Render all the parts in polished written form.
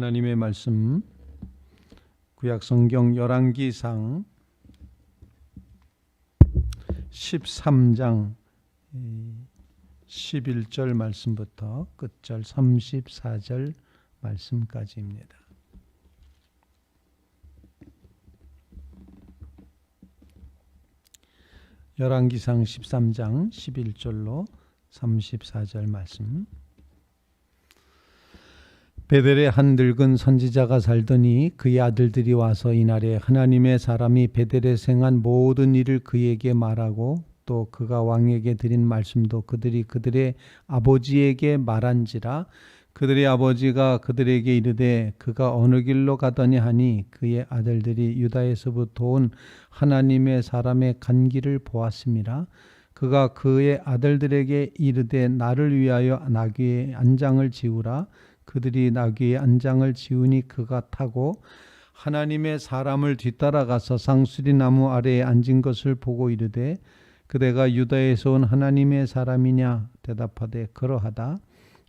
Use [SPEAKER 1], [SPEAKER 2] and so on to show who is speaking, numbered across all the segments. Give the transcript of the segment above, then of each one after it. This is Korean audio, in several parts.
[SPEAKER 1] 하나님의 말씀 구약성경 열왕기상 13장 11절 말씀부터 끝절 34절 말씀까지입니다. 열왕기상 13장 11절로 34절 말씀. 베델에 한 늙은 선지자가 살더니 그의 아들들이 와서 이날에 하나님의 사람이 베델에 행한 모든 일을 그에게 말하고 또 그가 왕에게 드린 말씀도 그들의 아버지에게 말한지라. 그들의 아버지가 그들에게 이르되 그가 어느 길로 가더니 하니 그의 아들들이 유다에서부터 온 하나님의 사람의 간 길을 보았음이라. 그가 그의 아들들에게 이르되 나를 위하여 나귀의 안장을 지우라. 그들이 나귀의 안장을 지우니 그가 타고 하나님의 사람을 뒤따라가서 상수리 나무 아래에 앉은 것을 보고 이르되 그대가 유다에서 온 하나님의 사람이냐 대답하되 그러하다.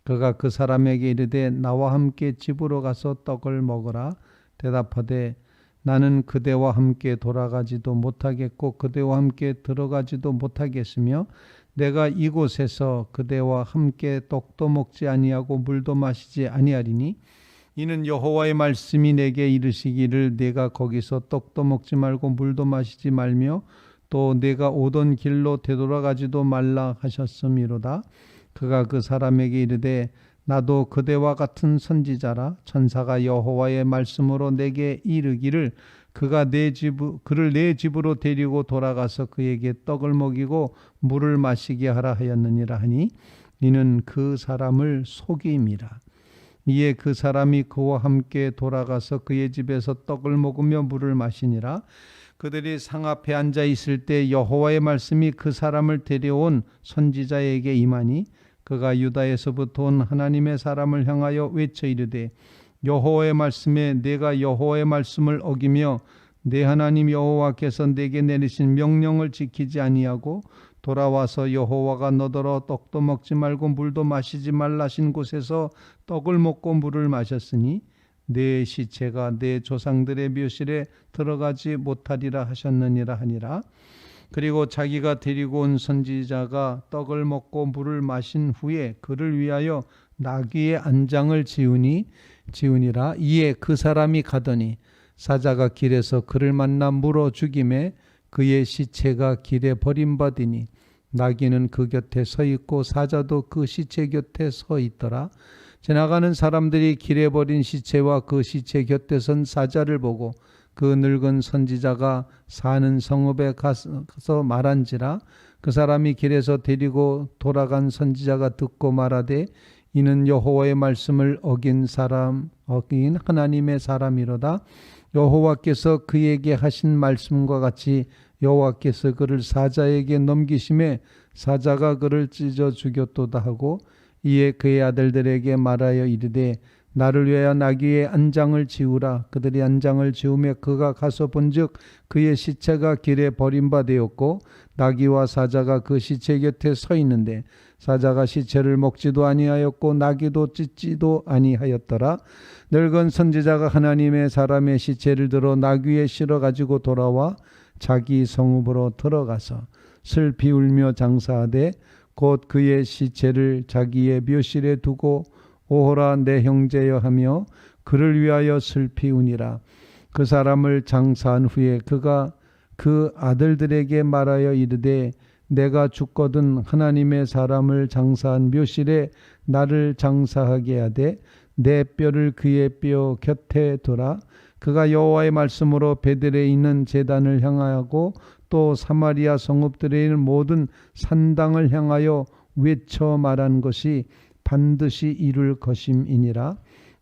[SPEAKER 1] 그가 그 사람에게 이르되 나와 함께 집으로 가서 떡을 먹으라. 대답하되 나는 그대와 함께 돌아가지도 못하겠고 그대와 함께 들어가지도 못하겠으며 내가 이곳에서 그대와 함께 떡도 먹지 아니하고 물도 마시지 아니하리니 이는 여호와의 말씀이 내게 이르시기를 내가 거기서 떡도 먹지 말고 물도 마시지 말며 또 내가 오던 길로 되돌아가지도 말라 하셨음이로다. 그가 그 사람에게 이르되 나도 그대와 같은 선지자라. 천사가 여호와의 말씀으로 내게 이르기를 그를 내 집으로 데리고 돌아가서 그에게 떡을 먹이고 물을 마시게 하라 하였느니라 하니 이는 그 사람을 속임이라. 이에 그 사람이 그와 함께 돌아가서 그의 집에서 떡을 먹으며 물을 마시니라. 그들이 상 앞에 앉아 있을 때 여호와의 말씀이 그 사람을 데려온 선지자에게 임하니 그가 유다에서부터 온 하나님의 사람을 향하여 외쳐 이르되 여호와의 말씀에 내가 여호와의 말씀을 어기며 내 하나님 여호와께서 내게 내리신 명령을 지키지 아니하고 돌아와서 여호와가 너더러 떡도 먹지 말고 물도 마시지 말라신 곳에서 떡을 먹고 물을 마셨으니 내 시체가 내 조상들의 묘실에 들어가지 못하리라 하셨느니라 하니라. 그리고 자기가 데리고 온 선지자가 떡을 먹고 물을 마신 후에 그를 위하여 나귀의 안장을 지우니라. 이에 그 사람이 가더니 사자가 길에서 그를 만나 물어 죽임에 그의 시체가 길에 버림받으니 나귀는 그 곁에 서 있고 사자도 그 시체 곁에 서 있더라. 지나가는 사람들이 길에 버린 시체와 그 시체 곁에 선 사자를 보고 그 늙은 선지자가 사는 성읍에 가서 말한지라. 그 사람이 길에서 데리고 돌아간 선지자가 듣고 말하되 이는 여호와의 말씀을 어긴 하나님의 사람이로다. 여호와께서 그에게 하신 말씀과 같이 여호와께서 그를 사자에게 넘기심에 사자가 그를 찢어 죽였도다 하고 이에 그의 아들들에게 말하여 이르되 나를 위하여 나귀의 안장을 지우라. 그들이 안장을 지우며 그가 가서 본즉 그의 시체가 길에 버림받았고 나귀와 사자가 그 시체 곁에 서 있는데 사자가 시체를 먹지도 아니하였고 나귀도 찢지도 아니하였더라. 늙은 선지자가 하나님의 사람의 시체를 들어 나귀에 실어 가지고 돌아와 자기 성읍으로 들어가서 슬피 울며 장사하되 곧 그의 시체를 자기의 묘실에 두고 오호라 내 형제여 하며 그를 위하여 슬피 우니라. 그 사람을 장사한 후에 그가 그 아들들에게 말하여 이르되 내가 죽거든 하나님의 사람을 장사한 묘실에 나를 장사하게 하되 내 뼈를 그의 뼈 곁에 두라. 그가 여호와의 말씀으로 베델에 있는 제단을 향하고 또 사마리아 성읍들에 있는 모든 산당을 향하여 외쳐 말한 것이 반드시 이룰 것임이니라.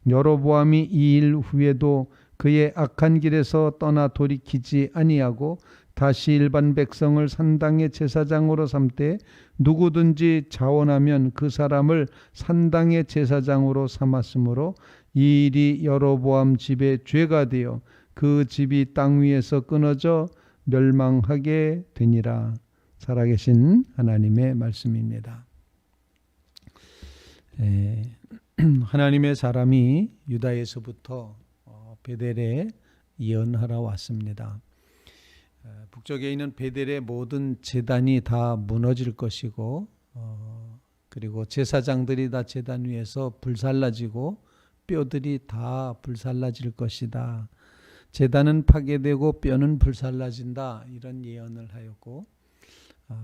[SPEAKER 1] 여로보암이 이 일 후에도 그의 악한 길에서 떠나 돌이키지 아니하고 다시 일반 백성을 산당의 제사장으로 삼되 누구든지 자원하면 그 사람을 산당의 제사장으로 삼았으므로 이 일이 여로보암 집의 죄가 되어 그 집이 땅 위에서 끊어져 멸망하게 되니라. 살아계신 하나님의 말씀입니다. 하나님의 사람이 유다에서부터 베델에 예언하러 왔습니다. 북쪽에 있는 베델의 모든 제단이 다 무너질 것이고 그리고 제사장들이 다 제단 위에서 불살라지고 뼈들이 다 불살라질 것이다. 제단은 파괴되고 뼈는 불살라진다. 이런 예언을 하였고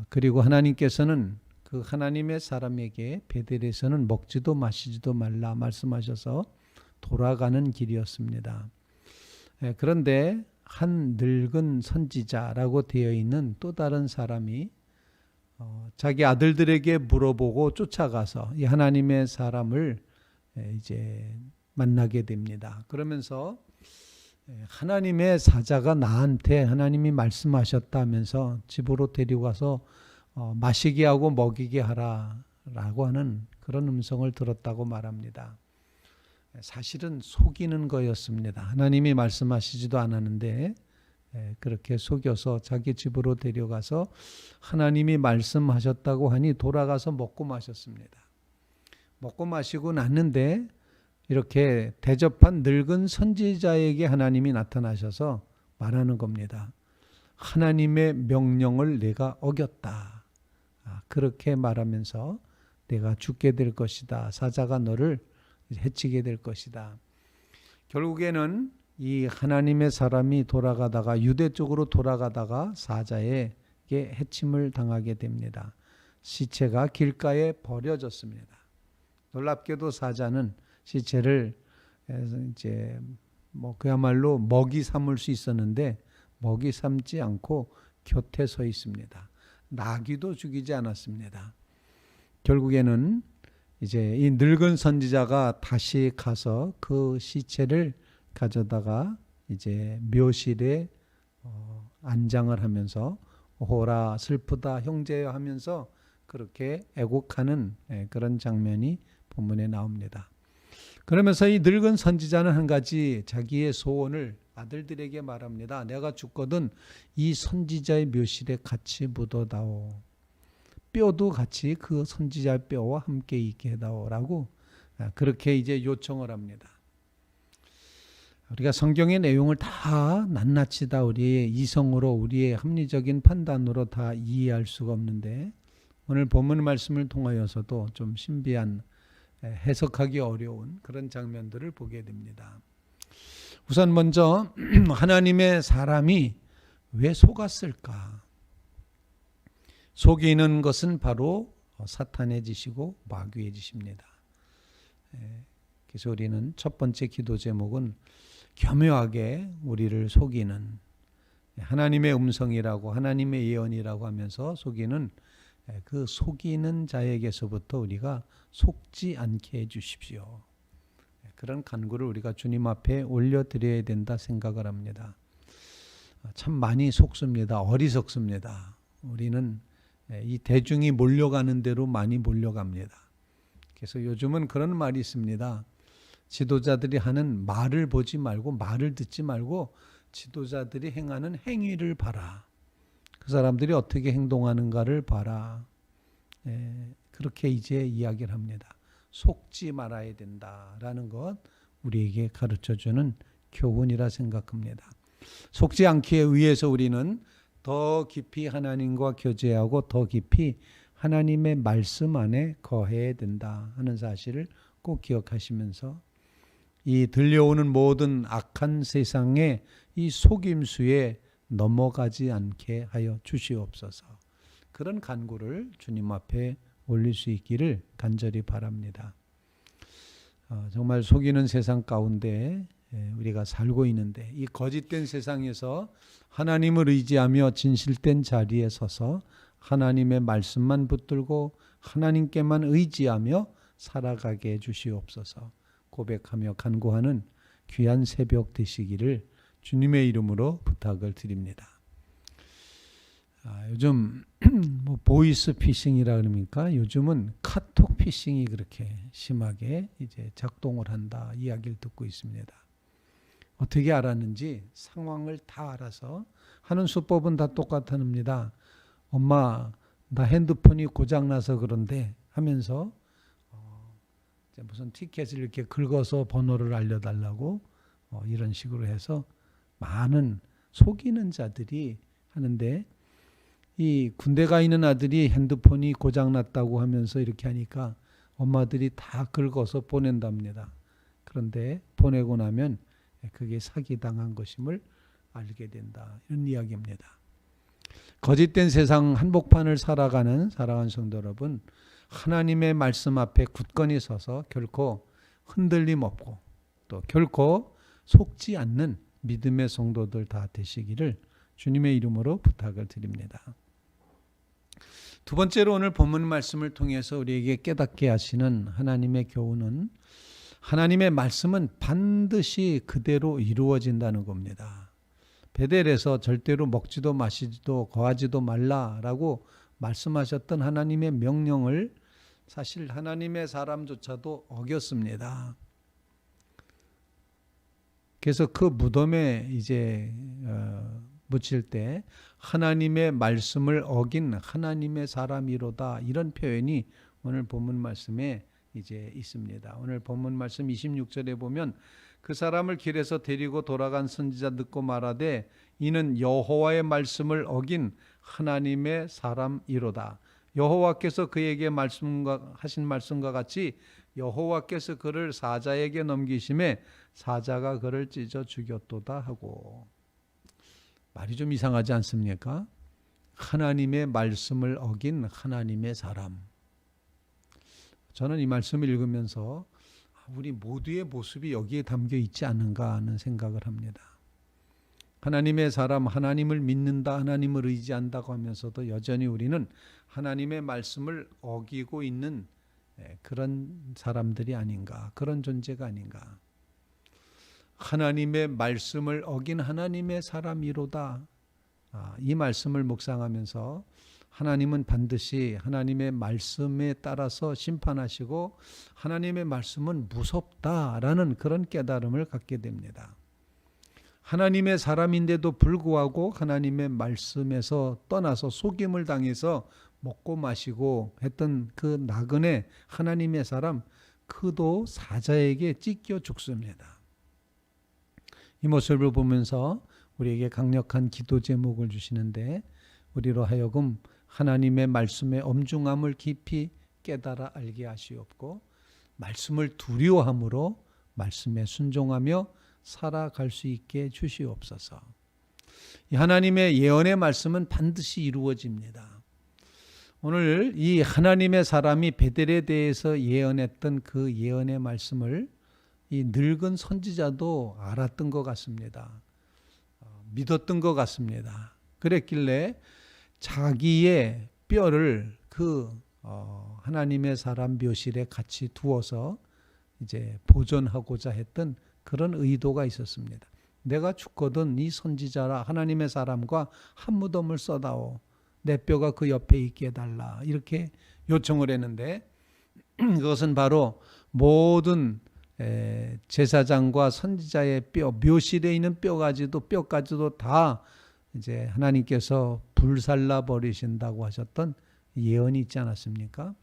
[SPEAKER 1] 그리고 하나님께서는 그 하나님의 사람에게 베델에서는 먹지도 마시지도 말라 말씀하셔서 돌아가는 길이었습니다. 그런데 한 늙은 선지자라고 되어 있는 또 다른 사람이 자기 아들들에게 물어보고 쫓아가서 이 하나님의 사람을 이제 만나게 됩니다. 그러면서 하나님의 사자가 나한테 하나님이 말씀하셨다면서 집으로 데리고 가서 마시게 하고 먹이게 하라라고 하는 그런 음성을 들었다고 말합니다. 사실은 속이는 거였습니다. 하나님이 말씀하시지도 않았는데 그렇게 속여서 자기 집으로 데려가서 하나님이 말씀하셨다고 하니 돌아가서 먹고 마셨습니다. 먹고 마시고 났는데 이렇게 대접한 늙은 선지자에게 하나님이 나타나셔서 말하는 겁니다. 하나님의 명령을 내가 어겼다. 그렇게 말하면서 내가 죽게 될 것이다. 사자가 너를 해치게 될 것이다. 결국에는 이 하나님의 사람이 돌아가다가 유대 쪽으로 돌아가다가 사자에게 해침을 당하게 됩니다. 시체가 길가에 버려졌습니다. 놀랍게도 사자는 시체를 이제 그야말로 먹이 삼을 수 있었는데 먹이 삼지 않고 곁에 서 있습니다. 나귀도 죽이지 않았습니다. 결국에는 이제 이 늙은 선지자가 다시 가서 그 시체를 가져다가 이제 묘실에 안장을 하면서 오호라 슬프다 형제여 하면서 그렇게 애곡하는 그런 장면이 본문에 나옵니다. 그러면서 이 늙은 선지자는 한 가지 자기의 소원을 아들들에게 말합니다. 내가 죽거든 이 선지자의 묘실에 같이 묻어다오. 뼈도 같이 그 선지자의 뼈와 함께 있게 해다오라고 그렇게 이제 요청을 합니다. 우리가 성경의 내용을 다 낱낱이 다 우리의 이성으로 우리의 합리적인 판단으로 다 이해할 수가 없는데 오늘 본문 말씀을 통하여서도 좀 신비한 해석하기 어려운 그런 장면들을 보게 됩니다. 우선 먼저 하나님의 사람이 왜 속았을까? 속이는 것은 바로 사탄의 짓이고 마귀의 짓입니다. 그래서 우리는 첫 번째 기도 제목은 교묘하게 우리를 속이는 하나님의 음성이라고 하나님의 예언이라고 하면서 속이는 그 속이는 자에게서부터 우리가 속지 않게 해 주십시오. 그런 간구를 우리가 주님 앞에 올려드려야 된다 생각을 합니다. 참 많이 속습니다. 어리석습니다. 우리는 이 대중이 몰려가는 대로 많이 몰려갑니다. 그래서 요즘은 그런 말이 있습니다. 지도자들이 하는 말을 보지 말고 말을 듣지 말고 지도자들이 행하는 행위를 봐라. 그 사람들이 어떻게 행동하는가를 봐라. 그렇게 이제 이야기를 합니다. 속지 말아야 된다라는 것 우리에게 가르쳐주는 교훈이라 생각합니다. 속지 않기 위해서 우리는 더 깊이 하나님과 교제하고 더 깊이 하나님의 말씀 안에 거해야 된다 하는 사실을 꼭 기억하시면서 이 들려오는 모든 악한 세상의 이 속임수에 넘어가지 않게 하여 주시옵소서. 그런 간구를 주님 앞에 올릴 수 있기를 간절히 바랍니다. 정말 속이는 세상 가운데 우리가 살고 있는데 이 거짓된 세상에서 하나님을 의지하며 진실된 자리에 서서 하나님의 말씀만 붙들고 하나님께만 의지하며 살아가게 해주시옵소서. 고백하며 간구하는 귀한 새벽 되시기를 주님의 이름으로 부탁을 드립니다. 요즘 보이스 피싱이라 그럽니까? 요즘은 카톡 피싱이 그렇게 심하게 이제 작동을 한다 이야기를 듣고 있습니다. 어떻게 알았는지 상황을 다 알아서 하는 수법은 다 똑같습니다. 엄마 나 핸드폰이 고장나서 그런데 하면서 무슨 티켓을 이렇게 긁어서 번호를 알려달라고 이런 식으로 해서 많은 속이는 자들이 하는데, 이 군대 가 있는 아들이 핸드폰이 고장났다고 하면서 이렇게 하니까 엄마들이 다 긁어서 보낸답니다. 그런데 보내고 나면 그게 사기당한 것임을 알게 된다, 이런 이야기입니다. 거짓된 세상 한복판을 살아가는 사랑하는 성도 여러분, 하나님의 말씀 앞에 굳건히 서서 결코 흔들림 없고 또 결코 속지 않는 믿음의 성도들 다 되시기를 주님의 이름으로 부탁을 드립니다. 두 번째로 오늘 본문 말씀을 통해서 우리에게 깨닫게 하시는 하나님의 교훈은, 하나님의 말씀은 반드시 그대로 이루어진다는 겁니다. 베델에서 절대로 먹지도 마시지도 거하지도 말라라고 말씀하셨던 하나님의 명령을 사실 하나님의 사람조차도 어겼습니다. 그래서 그 무덤에 이제 묻힐 때 하나님의 말씀을 어긴 하나님의 사람이로다, 이런 표현이 오늘 본문 말씀에 이제 있습니다. 오늘 본문 말씀 26절에 보면 그 사람을 길에서 데리고 돌아간 선지자 듣고 말하되 이는 여호와의 말씀을 어긴 하나님의 사람이로다. 여호와께서 그에게 하신 말씀과 같이 여호와께서 그를 사자에게 넘기심에 사자가 그를 찢어 죽였도다 하고. 말이 좀 이상하지 않습니까? 하나님의 말씀을 어긴 하나님의 사람. 저는 이 말씀을 읽으면서 우리 모두의 모습이 여기에 담겨 있지 않은가 하는 생각을 합니다. 하나님의 사람, 하나님을 믿는다, 하나님을 의지한다고 하면서도 여전히 우리는 하나님의 말씀을 어기고 있는 그런 사람들이 아닌가, 그런 존재가 아닌가. 하나님의 말씀을 어긴 하나님의 사람이로다. 이 말씀을 묵상하면서 하나님은 반드시 하나님의 말씀에 따라서 심판하시고 하나님의 말씀은 무섭다라는 그런 깨달음을 갖게 됩니다. 하나님의 사람인데도 불구하고 하나님의 말씀에서 떠나서 속임을 당해서 먹고 마시고 했던 그 나그네 하나님의 사람, 그도 사자에게 찢겨 죽습니다. 이 모습을 보면서 우리에게 강력한 기도 제목을 주시는데, 우리로 하여금 하나님의 말씀의 엄중함을 깊이 깨달아 알게 하시옵고 말씀을 두려워함으로 말씀에 순종하며 살아갈 수 있게 주시옵소서. 이 하나님의 예언의 말씀은 반드시 이루어집니다. 오늘 이 하나님의 사람이 베델에 대해서 예언했던 그 예언의 말씀을 이 늙은 선지자도 알았던 것 같습니다. 믿었던 것 같습니다. 그랬길래 자기의 뼈를 그 하나님의 사람 묘실에 같이 두어서 이제 보존하고자 했던 그런 의도가 있었습니다. 내가 죽거든 이 선지자라 하나님의 사람과 한 무덤을 써다오. 내 뼈가 그 옆에 있게 해달라. 이렇게 요청을 했는데, 그것은 바로 모든 제사장과 선지자의 뼈, 묘실에 있는 뼈까지도 다 이제 하나님께서 불살라 버리신다고 하셨던 예언이 있지 않았습니까?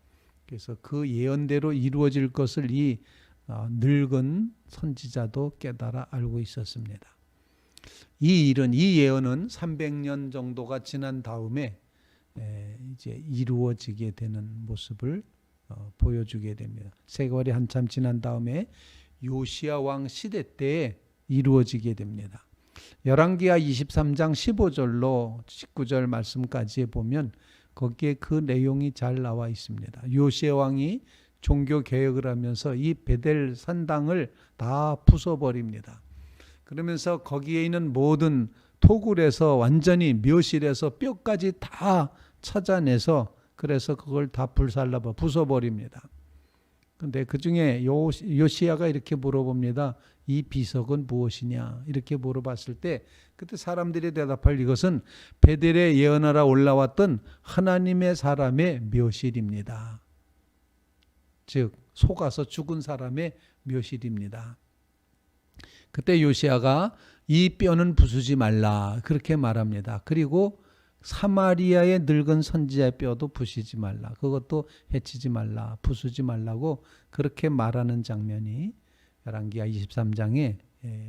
[SPEAKER 1] 그래서 그 예언대로 이루어질 것을 이 늙은 선지자도 깨달아 알고 있었습니다. 이 예언은 300년 정도가 지난 다음에 이제 이루어지게 되는 모습을 보여주게 됩니다. 세월이 한참 지난 다음에 요시야 왕 시대 때에 이루어지게 됩니다. 열왕기하 23장 15절로 19절 말씀까지 보면 거기에 그 내용이 잘 나와 있습니다. 요시야 왕이 종교 개혁을 하면서 이 베델 산당을 다 부숴버립니다. 그러면서 거기에 있는 모든 토굴에서 완전히 묘실에서 뼈까지 다 찾아내서 그래서 그걸 다 부숴버립니다. 그런데 그 중에 요시야가 이렇게 물어봅니다. 이 비석은 무엇이냐? 이렇게 물어봤을 때 그때 사람들이 대답할 이것은 베델에 예언하러 올라왔던 하나님의 사람의 묘실입니다. 즉 속아서 죽은 사람의 묘실입니다. 그때 요시야가 이 뼈는 부수지 말라 그렇게 말합니다. 그리고 사마리아의 늙은 선지자의 뼈도 부시지 말라. 그것도 해치지 말라. 부수지 말라고 그렇게 말하는 장면이 열왕기하 23장에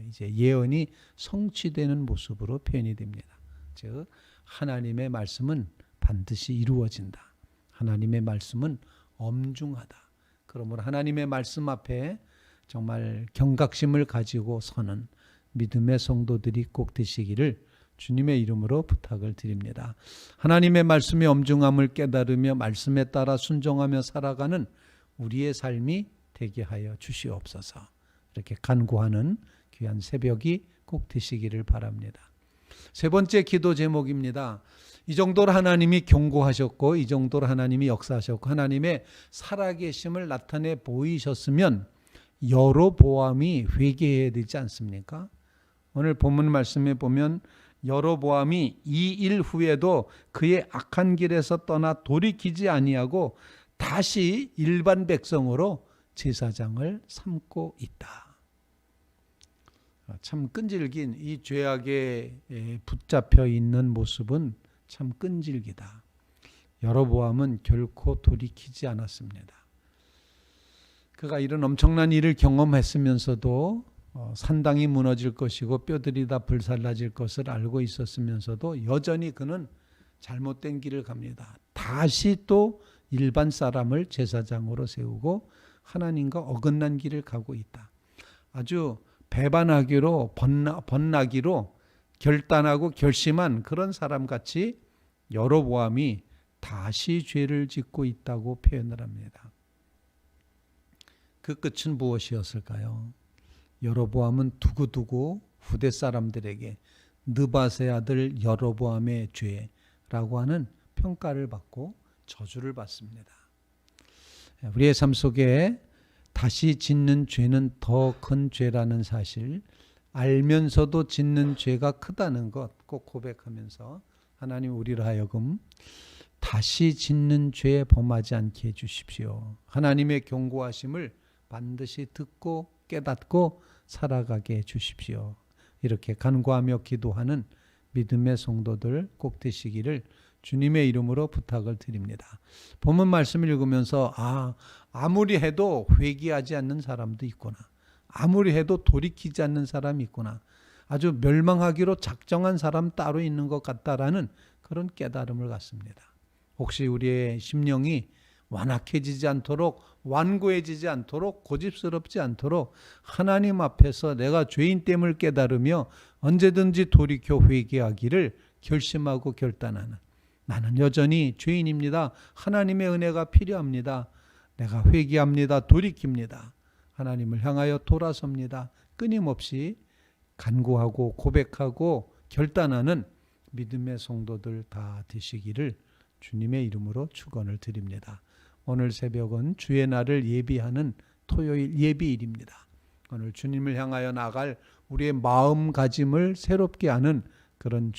[SPEAKER 1] 이제 예언이 성취되는 모습으로 표현이 됩니다. 즉 하나님의 말씀은 반드시 이루어진다. 하나님의 말씀은 엄중하다. 그러므로 하나님의 말씀 앞에 정말 경각심을 가지고 서는 믿음의 성도들이 꼭 되시기를 주님의 이름으로 부탁을 드립니다. 하나님의 말씀의 엄중함을 깨달으며 말씀에 따라 순종하며 살아가는 우리의 삶이 되게 하여 주시옵소서. 이렇게 간구하는 귀한 새벽이 꼭 되시기를 바랍니다. 세 번째 기도 제목입니다. 이 정도로 하나님이 경고하셨고 이 정도로 하나님이 역사하셨고 하나님의 살아계심을 나타내 보이셨으면 여로보암이 회개해야 되지 않습니까? 오늘 본문 말씀에 보면 여로보암이 이 일 후에도 그의 악한 길에서 떠나 돌이키지 아니하고 다시 일반 백성으로 제사장을 삼고 있다. 참 끈질긴 이 죄악에 붙잡혀 있는 모습은 참 끈질기다. 여로보암은 결코 돌이키지 않았습니다. 그가 이런 엄청난 일을 경험했으면서도 산당이 무너질 것이고 뼈들이 다 불살라질 것을 알고 있었으면서도 여전히 그는 잘못된 길을 갑니다. 다시 또 일반 사람을 제사장으로 세우고 하나님과 어긋난 길을 가고 있다. 아주 배반하기로 번나기로 결단하고 결심한 그런 사람같이 여로보암이 다시 죄를 짓고 있다고 표현을 합니다. 그 끝은 무엇이었을까요? 여로보암은 두고두고 후대 사람들에게 느밧의 아들 여로보암의 죄라고 하는 평가를 받고 저주를 받습니다. 우리의 삶 속에 다시 짓는 죄는 더 큰 죄라는 사실, 알면서도 짓는 죄가 크다는 것 꼭 고백하면서 하나님 우리를 하여금 다시 짓는 죄에 범하지 않게 해주십시오. 하나님의 경고하심을 반드시 듣고 깨닫고 살아가게 해주십시오. 이렇게 간구하며 기도하는 믿음의 성도들 꼭 되시기를 주님의 이름으로 부탁을 드립니다. 본문 말씀을 읽으면서 아무리 해도 회개하지 않는 사람도 있구나. 아무리 해도 돌이키지 않는 사람이 있구나. 아주 멸망하기로 작정한 사람 따로 있는 것 같다라는 그런 깨달음을 갖습니다. 혹시 우리의 심령이 완악해지지 않도록 완고해지지 않도록 고집스럽지 않도록 하나님 앞에서 내가 죄인됨을 깨달으며 언제든지 돌이켜 회개하기를 결심하고 결단하는 나는 여전히 죄인입니다. 하나님의 은혜가 필요합니다. 내가 회개합니다. 돌이킵니다. 하나님을 향하여 돌아섭니다. 끊임없이 간구하고 고백하고 결단하는 믿음의 성도들 다 되시기를 주님의 이름으로 축원을 드립니다. 오늘 새벽은 주의 날을 예비하는 토요일 예비일입니다. 오늘 주님을 향하여 나갈 우리의 마음가짐을 새롭게 하는 그런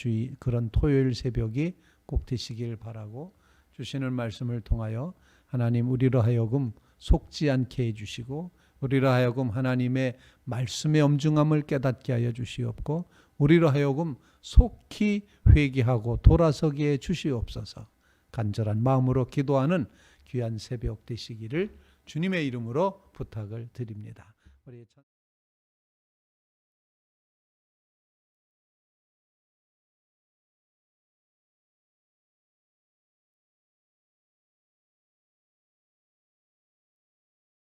[SPEAKER 1] 토요일 새벽이 꼭 되시길 바라고 주시는 말씀을 통하여 하나님 우리로 하여금 속지 않게 해주시고 우리로 하여금 하나님의 말씀의 엄중함을 깨닫게 하여 주시옵고 우리로 하여금 속히 회개하고 돌아서게 해주시옵소서. 간절한 마음으로 기도하는 귀한 새벽 되시기를 주님의 이름으로 부탁을 드립니다. 우리